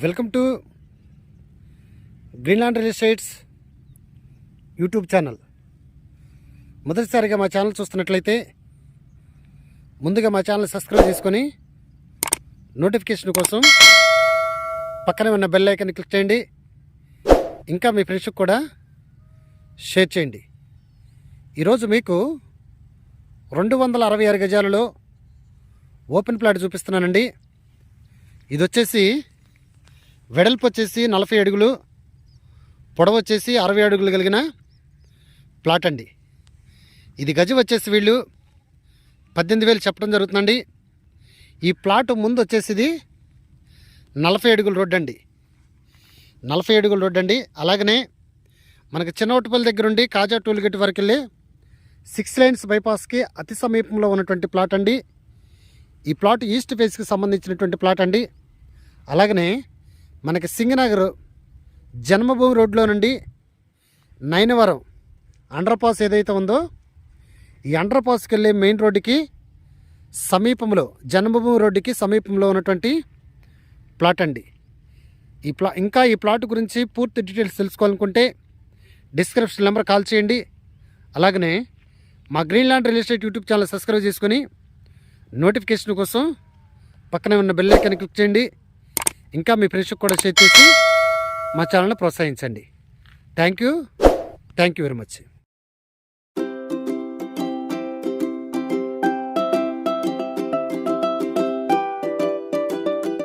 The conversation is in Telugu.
Welcome to Greenland real estates YouTube channel. మొదటిసారిగా మా ఛానల్ చూస్తున్నట్లయితే ముందుగా మా ఛానల్ సబ్స్క్రైబ్ చేసుకొని నోటిఫికేషన్ కోసం పక్కనే ఉన్న బెల్ ఐకాన్ని క్లిక్ చేయండి. ఇంకా మీ ఫ్రెండ్స్కి కూడా షేర్ చేయండి. ఈరోజు మీకు 266 గజాలలో ఓపెన్ ప్లాట్ చూపిస్తున్నానండి. ఇది వచ్చేసి వెడల్పు వచ్చేసి 40 అడుగులు, పొడవు వచ్చేసి 60 అడుగులు కలిగిన ప్లాట్ అండి. ఇది గజం వచ్చేసి వీళ్ళు 18,000 చెప్పడం జరుగుతుందండి. ఈ ప్లాట్ ముందు వచ్చేసి 40 అడుగుల రోడ్డు అండి. 40 అడుగుల రోడ్డు అండి. అలాగనే మనకి చిన్నవటిపల్లి దగ్గర ఉండి కాజా టోల్గేట్ వరకు వెళ్ళి 6 లైన్స్ బైపాస్కి అతి సమీపంలో ఉన్నటువంటి ప్లాట్ అండి. ఈ ప్లాట్ ఈస్ట్ ఫేస్కి సంబంధించినటువంటి ప్లాట్ అండి. అలాగనే మనకి సింగనగర్ జన్మభూమి రోడ్లో నుండి నైనవరం అండర్ పాస్ ఏదైతే ఉందో ఈ అండర్ పాస్కి వెళ్ళే మెయిన్ రోడ్డుకి సమీపంలో, జన్మభూమి రోడ్డుకి సమీపంలో ఉన్నటువంటి ప్లాట్ అండి. ఇంకా ఈ ప్లాట్ గురించి పూర్తి డీటెయిల్స్ తెలుసుకోవాలనుకుంటే డిస్క్రిప్షన్ నెంబర్ కాల్ చేయండి. అలాగనే మా Greenland real estate YouTube channel subscribe చేసుకొని నోటిఫికేషన్ కోసం పక్కనే ఉన్న బెల్ ఐకాన్ని క్లిక్ చేయండి. ఇంకా మీ ఫ్రెండ్స్కి కూడా షేర్ చేసి మా ఛానల్ని ప్రోత్సహించండి. Thank you very much.